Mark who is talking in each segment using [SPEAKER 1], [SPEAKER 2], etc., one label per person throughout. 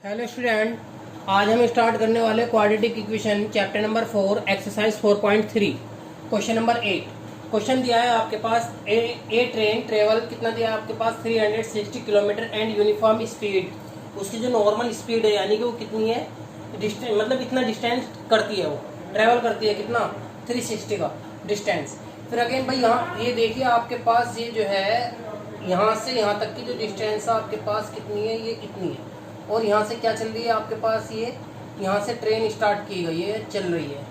[SPEAKER 1] Hello student, आज हम start करने वाले quadratic equation chapter number 4 exercise 4.3 question number 8। Question दिया है आपके पास ए ट्रेन ट्रेवल कितना दिया है आपके पास 360 किलोमीटर एंड यूनिफॉर्म स्पीड। उसकी जो नॉर्मल स्पीड है यानी कि वो कितनी है, डिस्टेंस मतलब इतना डिस्टेंस करती है, वो ट्रेवल करती है कितना 360 का डिस्टेंस। फिर अगेन भाई यहाँ ये देखिए आपके पास ये जो है यहाँ से यहाँ तक की जो डिस्टेंस है आपके पास कितनी है, ये इतनी है। और यहाँ से क्या चल रही है आपके पास, ये यहाँ से ट्रेन स्टार्ट की गई है, चल रही है।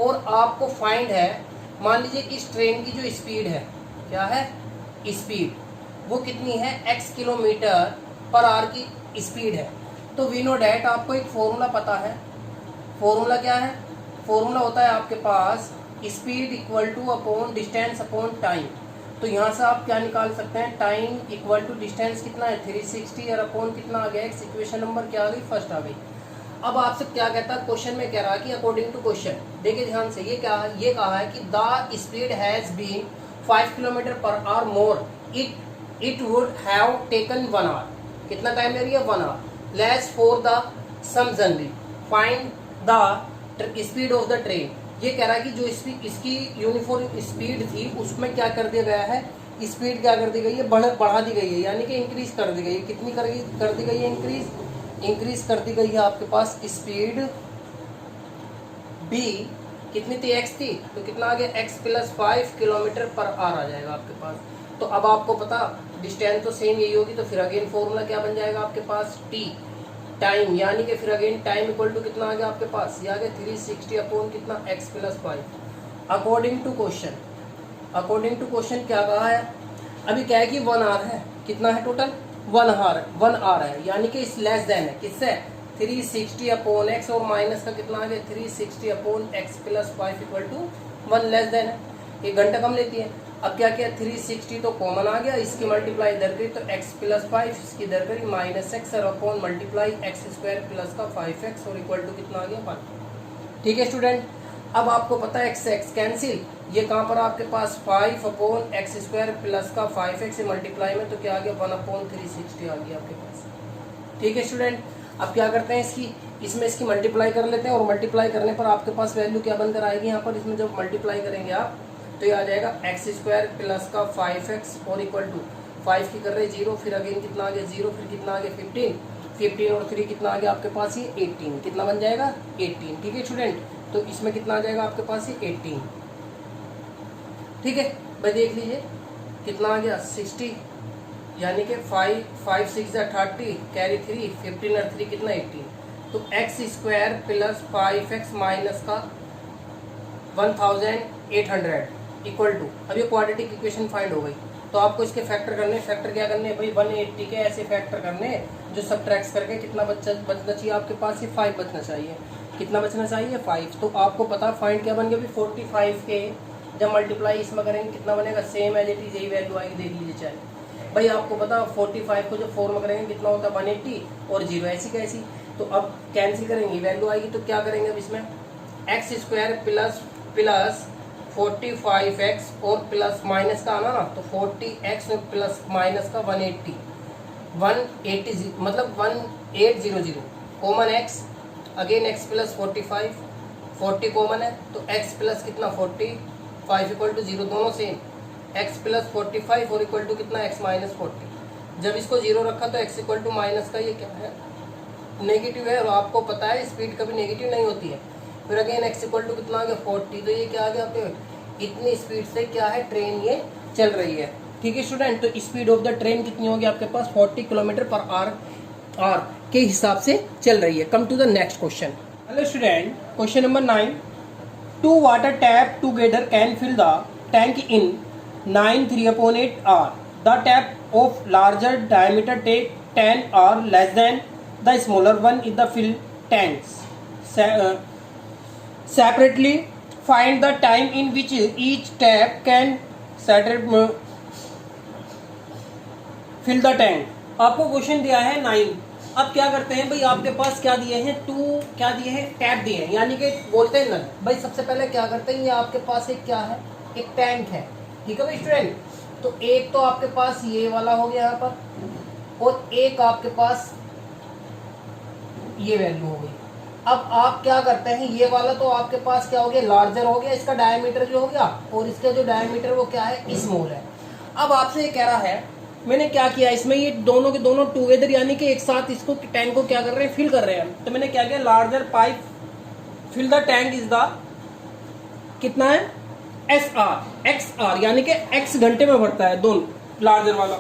[SPEAKER 1] और आपको फाइंड है, मान लीजिए कि इस ट्रेन की जो स्पीड है, क्या है स्पीड, वो कितनी है x किलोमीटर पर आवर की स्पीड है। तो वी नो डैट, आपको एक फॉर्मूला पता है। फॉर्मूला क्या है? फॉर्मूला होता है आपके पास speed equal to upon distance upon time. तो यहाँ से आप क्या निकाल सकते हैं, टाइम इक्वल टू डिस्टेंस कितना है 360 और अपॉन कितना आ गया x। इक्वेशन नंबर क्या आ गई, फर्स्ट आ गई। अब आपसे क्या कहता है, क्वेश्चन में कह रहा है कि अकॉर्डिंग टू क्वेश्चन, देखिए ध्यान से, ये क्या है, ये कहा है कि the speed has been 5 kilometre per hour more, it would have taken 1 hour. कितना टाइम ले रही है, 1 hour. Less for the sum generally find the speed of the train. ये कह रहा है कि जो इसकी यूनिफॉर्म स्पीड थी उसमें क्या कर दिया गया है, स्पीड क्या कर दी गई है, बढ़ा दी गई है, यानी कि इंक्रीज कर दी गई है। कितनी कर दी गई है, इंक्रीज कर दी गई है आपके पास स्पीड बी। कितनी थी, x थी, तो कितना आ गया x plus 5 kilometre per hour आ जाएगा आपके पास। तो अब आपको पता डिस्टेंस तो सेम यही होगी, तो फिर अगेन फॉर्मूला क्या बन जाएगा आपके पास, t टाइम, यानी कि फिर अगेन टाइम इक्वल टू कितना आ गया आपके पास, ये आ गया 360 अपॉन कितना x plus 5। According to question क्या कहा है, अभी क्या है कि 1 आवर है, कितना है टोटल 1 आवर है, यानी कि इस लेस देन है किससे, 360 अपॉन x, और माइनस का कितना आ गया 360 upon x plus 5 equal to 1 less than है। एक घंटा कम लेती है। अब क्या किया, 360 तो कॉमन आ गया, इसकी मल्टीप्लाई इधर करी तो x प्लस 5, इसकी इधर करी माइनस एक्स और upon multiply x square plus का 5x और इक्वल टू कितना आ गया 1। ठीक है स्टूडेंट, अब आपको पता है x कैंसिल, ये कहाँ पर आपके पास 5 अपॉन एक्स स्क्वायर प्लस का 5x मल्टीप्लाई में, तो क्या आ गया 1 अपॉन 360 आ गया आपके पास। ठीक है स्टूडेंट, अब क्या करते हैं, इसमें इसकी मल्टीप्लाई कर लेते हैं, और मल्टीप्लाई करने पर आपके पास वैल्यू क्या बनकर आएगी यहाँ पर, इसमें जब मल्टीप्लाई करेंगे आप तो ये आ जाएगा एक्स स्क्वायर प्लस का 5x और इक्वल टू 5 की कर रहे 0, फिर अगेन कितना आ गया 0, फिर कितना आ गया 15 और 3 कितना आ गया आपके पास, ये 18, कितना बन जाएगा 18। ठीक है स्टूडेंट, तो इसमें कितना आ जाएगा आपके पास, ये 18। ठीक है भाई, देख लीजिए कितना आ गया 60, यानी कि 5 6 30 कैरी 3, 15 और 3 कितना 18। तो x square plus 5x minus का 1800 इक्वल टू, अब ये क्वाड्रेटिक इक्वेशन फाइंड हो गई। तो आपको इसके फैक्टर करने, फैक्टर क्या करने भाई 180 के ऐसे फैक्टर करने जो सब्ट्रैक्ट करके कितना बचना चाहिए आपके पास, ये 5 बचना चाहिए। कितना बचना चाहिए 5। तो आपको पता फाइंड क्या बन गया, 45 के जब मल्टीप्लाई इसमें करेंगे कितना बनेगा, सेम एज इट इज यही वैल्यू आएगी, देख लीजिए चाहे भाई। आपको पता 45 को जो 4 में करेंगे कितना होता है 180 और 0 ऐसी कैसी। तो अब कैंसिल करेंगे, वैल्यू आएगी, तो क्या करेंगे अब इसमें एक्स स्क्वायर प्लस 45x और प्लस माइनस का आना ना, तो 40x में प्लस माइनस का 180 मतलब 1800 common x, again x plus 45 40 common है, तो x प्लस कितना 45 इक्वल टू 0, दोनों सेम, x प्लस 45 और इक्वल टू कितना x माइनस 40। जब इसको 0 रखा तो x इक्वल टू माइनस का ये क्या है, नेगेटिव है, और आपको पता है स्पीड कभी नेगेटिव नहीं होती है। फिर अगेन x इक्वल टू कितना आ गया 40, तो ये क्या आ गया आपके, इतनी स्पीड से क्या है ट्रेन ये चल रही है। ठीक है स्टूडेंट, तो स्पीड ऑफ द ट्रेन कितनी होगी आपके पास 40 किलोमीटर पर आवर के हिसाब से चल रही है। Come to the next question. Hello student, question number 9, 2 water tap together can fill the tank in 9 3/8 hour. The tap of larger diameter take 10 hour less than the smaller one is the fill tanks. Separately, find the time in which each tap can fill the tank. आपको question दिया है 9। अब क्या करते हैं भाई, आपके पास क्या दिए हैं, 2 क्या दिए हैं, टैप दिए हैं, यानी कि बोलते हैं नल। भाई सबसे पहले क्या करते हैं, ये आपके पास एक क्या है, एक टैंक है। ठीक है भाई स्टूडेंट, तो एक तो आपके पास ये वाला हो गया यहाँ पर, और एक आपके पास ये वैल्यू हो गई। अब आप क्या करते हैं, ये वाला तो आपके पास क्या हो गया, लार्जर हो गया, इसका डायमीटर जो हो गया, और इसका जो डायमीटर वो क्या है, स्मॉल है। अब आपसे ये कह रहा है, मैंने क्या किया इसमें, ये दोनों के दोनों टुगेदर यानी कि एक साथ इसको टैंक को क्या कर रहे हैं, फिल कर रहे हैं। तो मैंने क्या किया, larger pipe fill the tank is the कितना है, SR XR यानी कि X घंटे में भरता है दोनों, लार्जर वाला,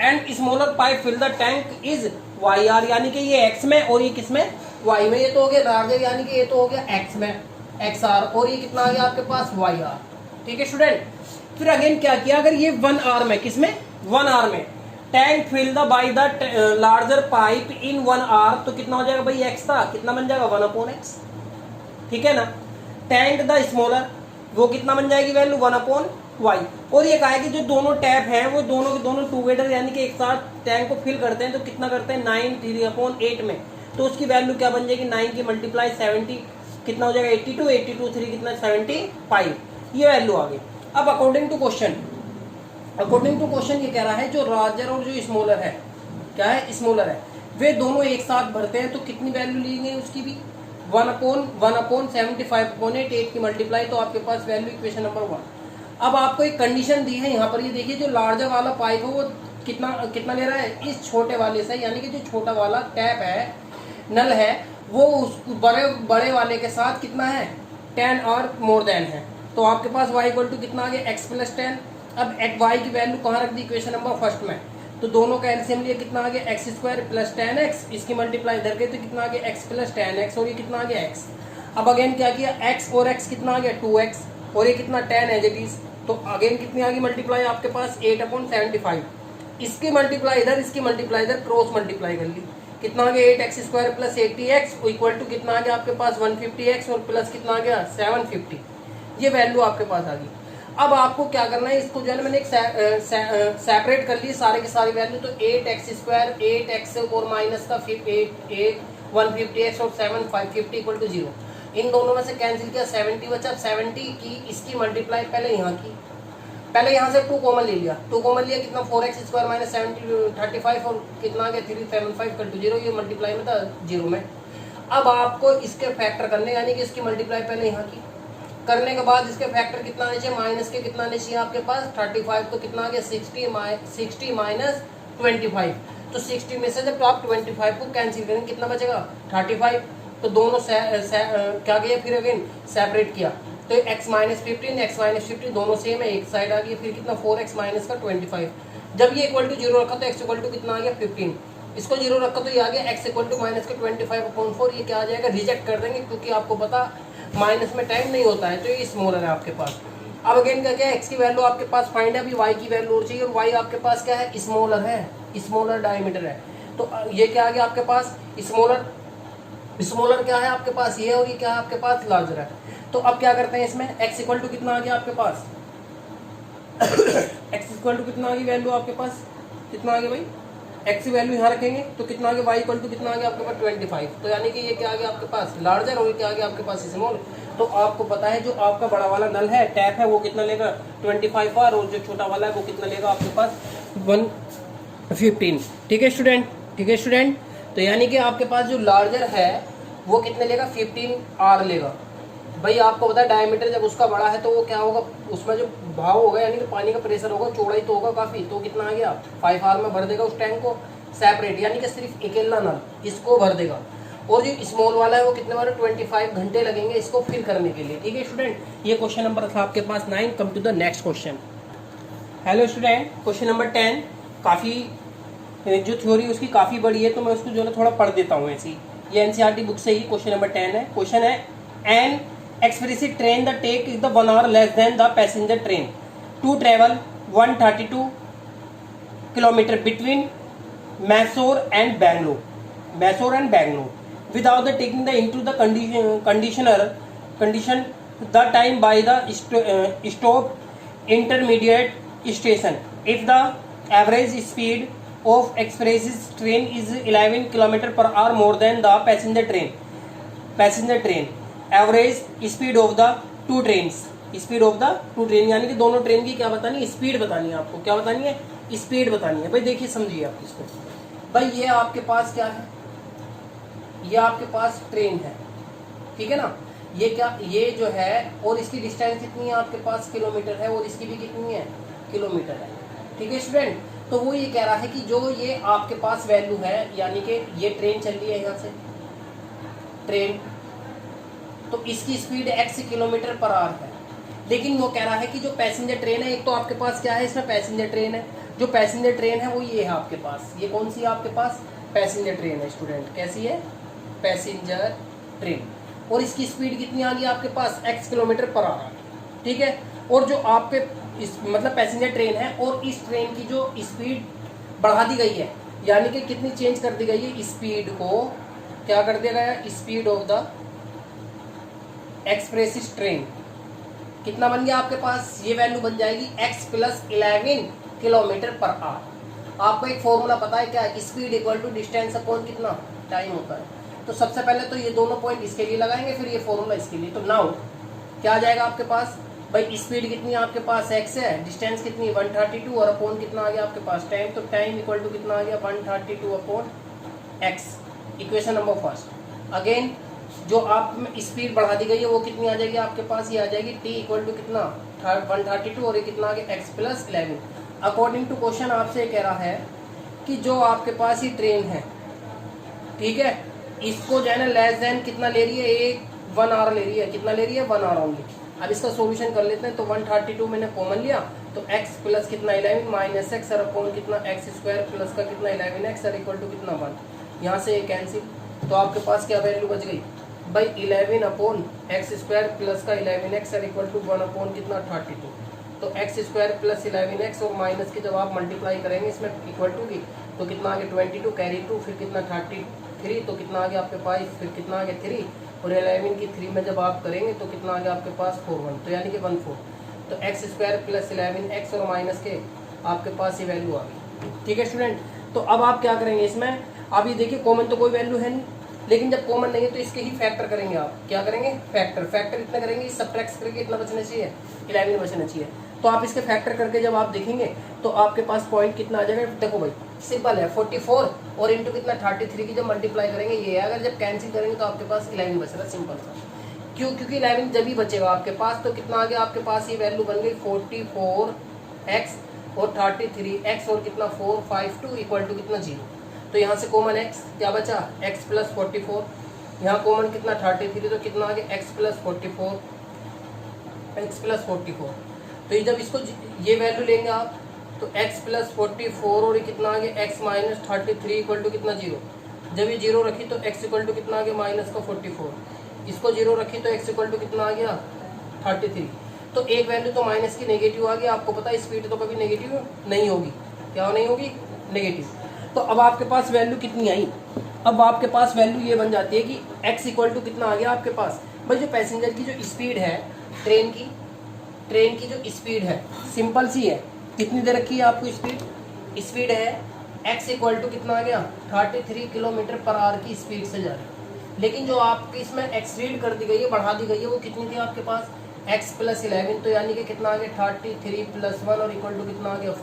[SPEAKER 1] and smaller pipe fill the tank is YR यानी कि ये X में और ये किस में, Y में। ये तो हो गया लार्जर यानी कि ये तो हो गया X में XR, और ये कितना आ गया आपके पास YR। ठीक है स्टूडेंट। फिर अगेन क्या किया, अगर ये 1R में, किसमें 1R में, tank fill the by the larger pipe in 1R, तो कितना हो जाएगा भाई, X था, कितना बन जाएगा 1/X। ठीक है ना। टैंक द स्मॉलर, वो कितना बन जाएगी वैल्यू 1/Y। और ये कहा है कि जो दोनों टैप हैं वो दोनों के दोनों टुगेदर यानी कि एक साथ टैंक को फिल करते हैं, तो कितना करते हैं 9 3/8 में, तो उसकी वैल्यू क्या बन जाएगी, 9 की मल्टीप्लाई 70 कितना हो जाएगा 82, 82 3 कितना 75, ये वैल्यू आ गई। अब अकॉर्डिंग टू क्वेश्चन ये कह रहा है जो लार्जर और जो स्मॉलर है, क्या है, स्मॉलर है, वे दोनों एक साथ भरते हैं, तो कितनी वैल्यू ली गई उसकी भी 1/75/8 की मल्टीप्लाई, तो आपके पास वैल्यू इक्वेशन नंबर 1। अब आपको एक कंडीशन दी है यहाँ पर, ये देखिए जो लार्जर वाला पाइप है वो कितना ले रहा है, इस छोटे वाले से, यानी कि जो छोटा वाला टैप है, नल है, वो उस बड़े वाले के साथ कितना है 10 और मोर देन है। तो आपके पास y इक्वल टू कितना आ गया, x + 10। अब y की वैल्यू कहाँ रख दी, इक्वेशन नंबर फर्स्ट में, तो दोनों का एलसीएम लिया, कितना आ गया x² + 10x, इसकी मल्टीप्लाई इधर गई तो कितना आ गया x + 10x, और ये कितना आ गया x। अब अगेन क्या किया, x और x कितना आ गया 2x, और ये कितना 10 एज इट इज, तो अगेन कितनी आ गई मल्टीप्लाई आपके पास 8/75। इसकी मल्टीप्लाई इधर, इसकी मल्टीप्लाई इधर, क्रॉस मल्टीप्लाई कर ली, कितना आ गया 8x² + 80x इक्वल टू कितना आ गया आपके पास 150x, और प्लस कितना आ गया 750। ये वैल्यू आपके पास आ गई। अब आपको क्या करना है, इसको जो है मैंने एक सेपरेट कर ली सारे की सारी वैल्यू, तो 8x² 8x और माइनस का 150x और 7 550 इक्वल टू 0। इन दोनों में से कैंसिल किया, 70 बचा। 70 की इसकी मल्टीप्लाई पहले यहाँ की, पहले यहाँ से 2 कॉमन ले लिया, 2 कॉमन लिया, कितना 4x² - 70 35, और कितना आ गया 375 इक्वल टू 0, ये मल्टीप्लाई में था 0 में। अब आपको इसके फैक्टर करने, यानी कि इसकी मल्टीप्लाई पहले यहाँ की करने के बाद इसके फैक्टर कितना आने चाहिए, माइनस के कितना आने चाहिए आपके पास 35, तो कितना आ गया 60 माइनस 25, तो 60 में से जब आप 25 को कैंसिल करेंगे कितना बचेगा 35, तो दोनों क्या गया, फिर अगेन सेपरेट किया, तो x - 15 दोनों सेम है, एक साइड आ गई, फिर कितना 4x माइनस का 25, जब ये इक्वल टू 0 रखा तो x इक्वल टू कितना आ गया 15, इसको 0 रखा तो ये आ गया x इक्वल टू माइनस का 25/4, ये क्या आ जाएगा, रिजेक्ट कर देंगे, क्योंकि आपको पता माइनस में टाइम नहीं होता है, तो ये स्मॉलर है आपके पास। अब अगेन क्या क्या, x की वैल्यू आपके पास फाइंड है, अभी y की वैल्यू और चाहिए, और y आपके पास क्या है, स्मॉलर है, स्मॉलर डायमीटर है, तो ये क्या आ गया आपके पास, स्मॉलर क्या है आपके पास ये, और ये क्या है आपके पास लार्जर है। तो अब क्या करते हैं इसमें, x इक्वल टू कितना आ गया आपके पास x इक्वल टू कितना आ गया वैल्यू आपके पास, कितना आ गया भाई, x की वैल्यू यहाँ रखेंगे तो कितना आ गया, y इक्वल टू कितना आ गया आपके पास 25, तो यानी कि ये क्या आ गया आपके पास लार्जर, और ये क्या आ गया आपके पास स्मॉल। तो आपको पता है जो आपका बड़ा वाला नल है, टैप है, वो कितना लेगा 25 और जो छोटा वाला है वो कितना लेगा आपके पास 115। ठीक है स्टूडेंट, ठीक है स्टूडेंट। तो यानी कि आपके पास जो लार्जर है वो कितने लेगा 15R लेगा। भाई आपको पता है डायमीटर जब उसका बड़ा है तो वो क्या होगा, उसमें जो भाव होगा यानी कि पानी का प्रेशर होगा, चौड़ाई तो होगा काफ़ी, तो कितना आ गया 5R में भर देगा उस टैंक को सेपरेट, यानी कि सिर्फ अकेला नल इसको भर देगा। और जो स्मॉल वाला है वो कितने बार 25 घंटे लगेंगे इसको फिल करने के लिए। ठीक है स्टूडेंट, ये क्वेश्चन नंबर था आपके पास 9। Come to the next question. Hello student, question number 10 काफ़ी जो थ्योरी उसकी काफ़ी बड़ी है, तो मैं उसको जो है थोड़ा पढ़ देता हूँ ऐसी। ये एनसीईआरटी बुक से ही क्वेश्चन नंबर 10 है। क्वेश्चन है, an expressive train the take is the 1 hour less than the passenger train to travel 132 kilometre between Mysore and Bangalore without the taking the into the condition the time by the stop intermediate station if the average speed of express train is 11 km/h more than the passenger train average speed of the two trains यानी कि दोनों train की क्या बतानी है, speed बतानी है आपको। क्या बतानी है, स्पीड बतानी है। भाई देखिए समझिए आप इसको। भाई ये आपके पास क्या है, ये आपके पास ट्रेन है, ठीक है ना। ये क्या, ये जो है और इसकी डिस्टेंस कितनी है आपके पास, किलोमीटर है, और इसकी भी कितनी है, किलोमीटर है, ठीक है स्टूडेंट। तो वो ये कह रहा है कि जो ये आपके पास वैल्यू है, यानी कि ये ट्रेन चल रही है यहाँ से ट्रेन, तो इसकी speed x kilometre per our है। लेकिन वो कह रहा है कि जो पैसेंजर ट्रेन है, एक तो आपके पास क्या है, इसमें पैसेंजर ट्रेन है, जो पैसेंजर ट्रेन है वो ये है आपके पास, ये कौन सी है आपके पास, पैसेंजर ट्रेन है स्टूडेंट। कैसी है, पैसेंजर ट्रेन, और इसकी स्पीड कितनी आ गई आपके पास, x किलोमीटर पर आवर, ठीक है। और जो आपके इस मतलब पैसेंजर ट्रेन है, और इस ट्रेन की जो स्पीड बढ़ा दी गई है, यानी कि कितनी चेंज कर दी गई है, स्पीड को क्या कर दिया गया, speed of the express train कितना बन गया आपके पास, ये वैल्यू बन जाएगी x plus 11 kilometre per hour. आपको एक फॉर्मूला पता है क्या है, speed equal to distance upon कितना टाइम होता है। तो सबसे पहले तो ये दोनों पॉइंट इसके लिए लगाएंगे, फिर ये फॉर्मूला इसके लिए। तो नाउ क्या आ जाएगा आपके पास, भाई स्पीड कितनी है आपके पास, x है, डिस्टेंस कितनी है 132, और अपॉन कितना आ गया आपके पास टाइम, तो टाइम इक्वल टू कितना आ गया 132 upon x, equation number first. Again जो आप में स्पीड बढ़ा दी गई है वो कितनी आ जाएगी आपके पास, ये आ जाएगी t इक्वल टू कितना 132, और ये कितना आ गया x plus 11। According to question आपसे कह रहा है कि जो आपके पास ये ट्रेन है, ठीक है, इसको जो है ना लेस देन कितना ले रही है, 1 आवर ले रही है, कितना ले रही है 1 आवर ओनली। अब इसका सॉल्यूशन कर लेते हैं। तो 132 मैंने कॉमन लिया, तो x प्लस कितना 11 माइनस एक्स, और अपॉन कितना एक्स स्क्वायर प्लस का कितना 11x, और इक्वल टू कितना 1, यहाँ से ये कैंसिल। तो आपके पास क्या वैल्यू बच गई भाई, 11 अपॉन एक्स स्क्वायर प्लस का 11x, और इक्वल टू 1 अपॉन कितना 32। तो एक्स स्क्वायर प्लस 11x और माइनस की जब आप मल्टीप्लाई करेंगे इसमें इक्वल टू की, तो कितना आ गया 22, कैरी 2, फिर कितना 33, तो कितना आ गया आपके पास, फिर कितना आ गया 3, और 11 की 3 में जब आप करेंगे तो कितना आ गया आपके पास 41, तो यानी कि 14। तो एक्स स्क्वायर प्लस 11x और माइनस के आपके पास ये वैल्यू आ गई, ठीक है स्टूडेंट। तो अब आप क्या करेंगे इसमें, आप ये देखिए कॉमन तो कोई वैल्यू है नहीं, लेकिन जब कॉमन नहीं है तो इसके ही फैक्टर करेंगे। आप क्या करेंगे, फैक्टर इतना करेंगे, सब्ट्रैक्ट करके इतना बचना चाहिए, 11 बचना चाहिए। तो आप इसके फैक्टर करके जब आप देखेंगे तो आपके पास पॉइंट कितना आ जाएगा, देखो भाई सिंपल है, 44 और इंटू कितना 33 की जब मल्टीप्लाई करेंगे ये है, अगर जब कैंसिल करेंगे तो आपके पास 11 बच रहा है, सिंपल सा। क्यों, क्योंकि 11 जब ही बचेगा आपके पास, तो कितना आ गया आपके पास, ये वैल्यू बन गई 44x और 33x और कितना 452 इक्वल टू कितना 0। तो यहाँ से कॉमन x क्या बचा, x प्लस 44, यहाँ कॉमन कितना 33, तो कितना आ गया x प्लस 44, x प्लस 44। तो ये जब इसको ये वैल्यू लेंगे आप, तो x प्लस 44 और ये कितना आ गया x माइनस 33 इक्वल टू कितना 0। जब ये 0 रखी तो x इक्वल टू कितना आ गया माइनस का 44, इसको 0 रखी तो x इक्वल टू कितना आ गया 33। तो एक वैल्यू तो माइनस की नेगेटिव आ गई, आपको पता है स्पीड तो कभी नेगेटिव नहीं होगी, क्या नहीं होगी, नेगेटिव। तो अब आपके पास वैल्यू कितनी आई, अब आपके पास वैल्यू ये बन जाती है कि x इक्वल टू कितना आ गया आपके पास, भाई जो पैसेंजर की जो स्पीड है, ट्रेन की जो स्पीड है सिंपल सी है, कितनी दे रखी है आपको स्पीड है x इक्वल टू कितना आ गया 33 किलोमीटर पर आवर की स्पीड से जा रही है। लेकिन जो आपकी इसमें एक्सरीड कर दी गई है, बढ़ा दी गई है, वो कितनी थी आपके पास x प्लस 11, तो यानी कि कितना आ गया 33 प्लस 1 और इक्वल टू कितना आ गया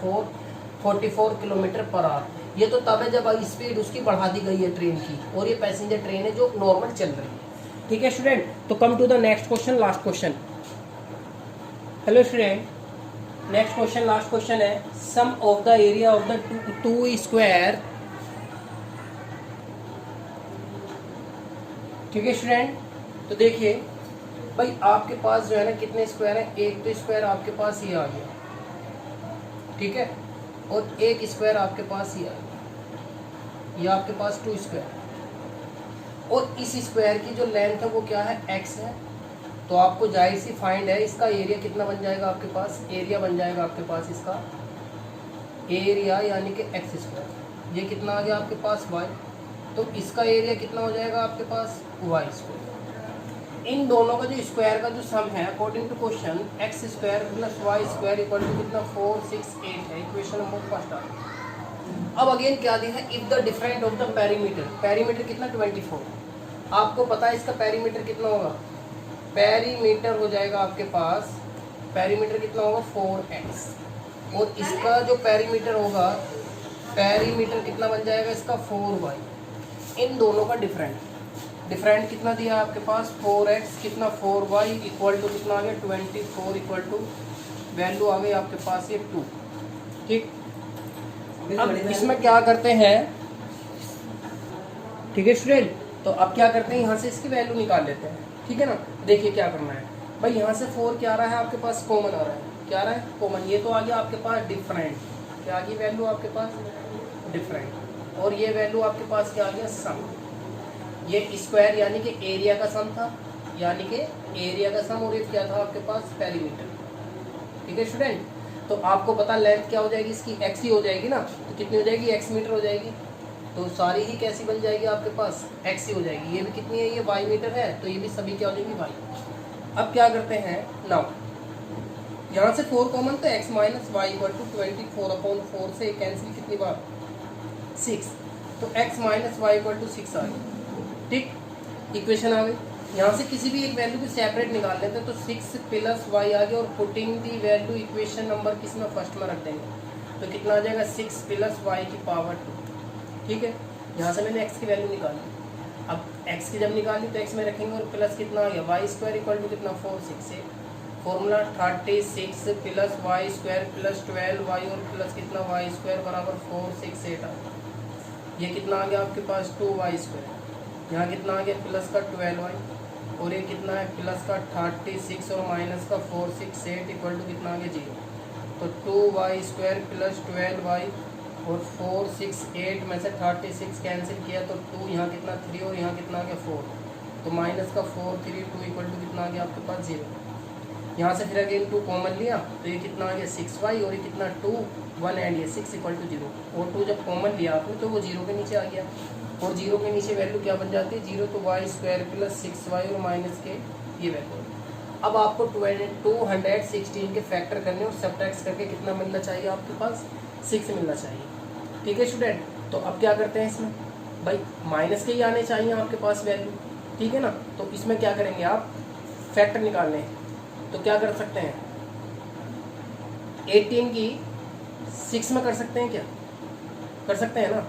[SPEAKER 1] 44 किलोमीटर पर आवर। ये तो तब है जब स्पीड उसकी बढ़ा दी गई है ट्रेन की, और ये पैसेंजर ट्रेन है जो नॉर्मल चल रही है, ठीक है स्टूडेंट। तो come to the next question, last question. Hello student, next question last question है, sum of the area of the two square, ठीक है स्टूडेंट। तो देखिए भाई आपके पास जो है ना कितने स्क्वायर है, एक तो स्क्वायर आपके पास ये आ गया, ठीक है, और एक स्क्वायर आपके पास ये आ गया, ये आपके पास 2 स्क्वायर, और इस स्क्वायर की जो लेंथ है वो क्या है x है। तो आपको जाहिर सी फाइंड है इसका एरिया कितना बन जाएगा आपके पास, एरिया बन जाएगा आपके पास इसका एरिया यानी कि एक्स स्क्वायर, ये कितना आ गया आपके पास y, तो इसका एरिया कितना हो जाएगा आपके पास y स्क्वायर। इन दोनों का जो स्क्वायर का जो सम है according to question x square plus y square equal to कितना 468 है, इक्वेशन नंबर फर्स्ट आ गया। अब अगेन क्या दिया है, if the different of the perimeter कितना 24, आपको पता है इसका पेरीमीटर कितना होगा, पेरीमीटर हो जाएगा आपके पास, पेरीमीटर कितना होगा 4x, और इसका जो पेरीमीटर होगा, पेरीमीटर कितना बन जाएगा इसका 4y। इन दोनों का डिफरेंट, डिफरेंट कितना दिया आपके पास 4x कितना 4y इक्वल टू कितना आ गया 24 इक्वल टू वैल्यू आ गई आपके पास ये 2। ठीक, अब इसमें क्या करते हैं, ठीक है स्टूडेंट, तो अब क्या करते हैं यहाँ से इसकी वैल्यू निकाल लेते हैं। ठीक है ना, देखिए क्या करना है भाई, यहाँ से 4 क्या आ रहा है आपके पास, कॉमन आ रहा है, क्या आ रहा है कॉमन, ये तो आ गया आपके पास डिफरेंट, क्या आ गई वैल्यू आपके पास डिफरेंट, और ये वैल्यू आपके पास क्या आ गया सम, ये स्क्वायर यानी कि एरिया का सम था, यानी कि एरिया का सम, और ये क्या था आपके पास पेरीमीटर। ठीक है स्टूडेंट, तो आपको पता लेंथ क्या हो जाएगी इसकी, एक्स ही हो जाएगी ना, तो कितनी हो जाएगी एक्स मीटर हो जाएगी, तो सारी ही कैसी बन जाएगी आपके पास एक्स ही हो जाएगी। ये भी कितनी है, ये वाई मीटर है, तो ये भी सभी क्या हो जाएगी वाई। अब क्या करते हैं नाउ, यहाँ से 4 कॉमन, तो x minus y equal to 24/4 से कैंसिल कितनी बार 6, तो x minus y equal to 6 आ गई। ठीक, इक्वेशन आ गई। यहाँ से किसी भी एक वैल्यू को सेपरेट निकाल लेते हैं, तो 6 प्लस वाई आ गया, और पुटिंग दी वैल्यू इक्वेशन नंबर किस में फर्स्ट में रख देंगे, तो कितना आ जाएगा 6 प्लस वाई की पावर 2। ठीक है, यहाँ से मैंने x की वैल्यू निकाली, अब x की जब निकाली तो x में रखेंगे, और प्लस कितना आ गया वाई स्क्वायर इक्वल टू कितना 468, formula 36 plus y square plus 12 y और प्लस कितना वाई स्क्वायर बराबर 468 आ गया। ये कितना आ गया आपके पास 2 वाई स्क्वायर, यहाँ कितना आ गया प्लस का 12 वाई, और ये कितना है प्लस का 36 और माइनस का 468 इक्वल टू कितना आ गया 0, तो 2 वाई स्क्वायर प्लस 12 वाई और 468 में से 36 कैंसिल किया, तो 2 यहाँ कितना 3 और यहाँ कितना आ गया 4, तो माइनस का 4 3 2 इक्वल टू कितना आ गया आपके पास 0। यहाँ से फिर अगेन 2 कॉमन लिया, तो ये कितना आ गया 6y, और ये कितना 2 1 एंड ये 6 इक्वल टू 0, और 2 जब कॉमन लिया आपने तो वो 0 के नीचे आ गया, और 0 के नीचे वैल्यू क्या बन जाती है 0, तो वाई स्क्वायर प्लस 6y और माइनस के ये वैल्यू। अब आपको 216 के फैक्टर करने और सबट्रैक्ट करके कितना मिलना चाहिए आपके पास 6 मिलना चाहिए। ठीक है स्टूडेंट, तो अब क्या करते हैं इसमें भाई, माइनस के ही आने चाहिए आपके पास वैल्यू। ठीक है ना, तो इसमें क्या करेंगे आप, फैक्टर निकालने हैं, तो क्या कर सकते हैं 18 की 6 में कर सकते हैं, क्या कर सकते हैं ना,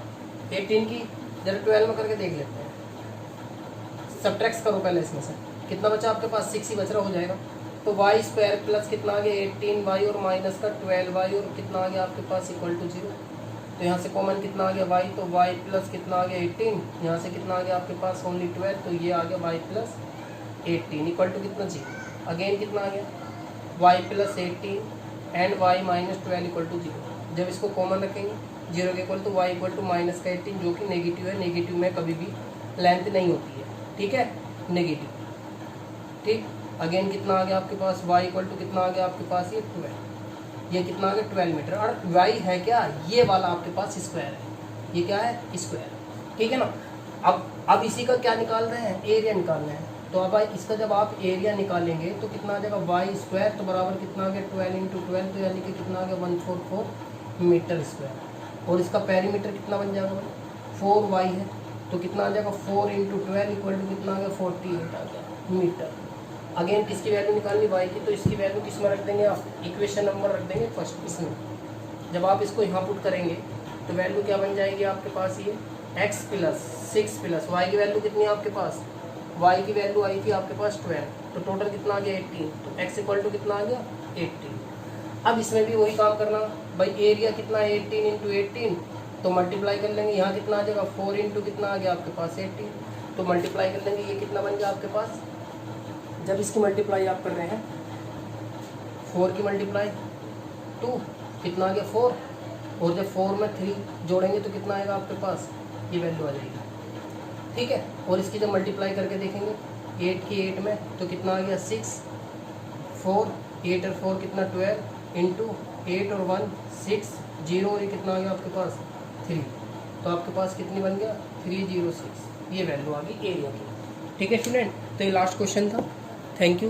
[SPEAKER 1] 18 की जरा 12 में करके देख लेते हैं, सबट्रैक्ट करो पहले, इसमें से कितना बचा आपके पास 6 ही बच रहा हो जाएगा, तो वाई स्क्वायर प्लस कितना आ गया 18 वाई और माइनस का 12 वाई और कितना आ गया आपके पास इक्वल टू 0, तो यहाँ से कॉमन कितना आ गया वाई, तो वाई प्लस कितना आ गया 18, यहाँ से कितना आ गया आपके पास ओनली 12, तो ये आ गया वाई प्लस 18 इक्वल टू कितना 0, अगेन कितना आ गया y plus 18 and y minus 12 equal to 0। जब इसको कॉमन रखेंगे 0 के equal to y equal to minus का 18 जो कि नेगेटिव है, नेगेटिव में कभी भी लेंथ नहीं होती है। ठीक है, नेगेटिव। ठीक, अगेन कितना आ गया आपके पास वाई इक्वल टू कितना आ गया आपके पास ये 12, ये कितना आ गया 12 मीटर, और वाई है क्या ये वाला आपके पास स्क्वायर है, ये क्या है स्क्वायर। ठीक है ना, अब इसी का क्या निकाल रहे हैं एरिया निकाल रहे हैं, तो अब इसका जब आप एरिया निकालेंगे तो कितना आ जाएगा वाई स्क्वायर, तो बराबर कितना आ गया 12 इंटू 12, तो यानी कि कितना आ गया 144 मीटर स्क्वायर, और इसका पेरीमीटर कितना बन जाएगा 4 वाई है, तो कितना आ जाएगा 4 इंटू 12 इक्वल टू कितना आ गया 48 आ गया मीटर। अगेन किसकी वैल्यू निकालनी वाई की, तो इसकी वैल्यू किस में रख देंगे आप, इक्वेशन नंबर रख देंगे फर्स्ट इसमें। जब आप इसको यहाँ पुट करेंगे तो वैल्यू क्या बन जाएगी आपके पास ये x प्लस 6 प्लस वाई की वैल्यू कितनी है आपके पास, y की वैल्यू आई थी आपके पास 12, तो टोटल कितना आ गया 18, तो x इक्वल टू कितना आ गया 18। अब इसमें भी वही काम करना भाई, एरिया कितना 18 इंटू 18, तो मल्टीप्लाई कर लेंगे, यहाँ कितना आ जाएगा 4 इंटू कितना आ गया आपके पास 18, तो मल्टीप्लाई कर लेंगे, ये कितना बन गया आपके पास, जब इसकी मल्टीप्लाई आप कर रहे हैं 4 की मल्टीप्लाई 2 कितना आ गया 4, और जब 4 में 3 जोड़ेंगे तो कितना आएगा आपके पास ये वैल्यू आ जाएगी। ठीक है, और इसकी जब मल्टीप्लाई करके देखेंगे 8 की 8 में तो कितना आ गया 6, 4 8 और 4 कितना 12 इंटू 8 और 1 6 0, और ये कितना आ गया आपके पास 3, तो आपके पास कितनी बन गया 306, ये वैल्यू आ गई एरिया की। ठीक है स्टूडेंट, तो ये लास्ट क्वेश्चन था। Thank you.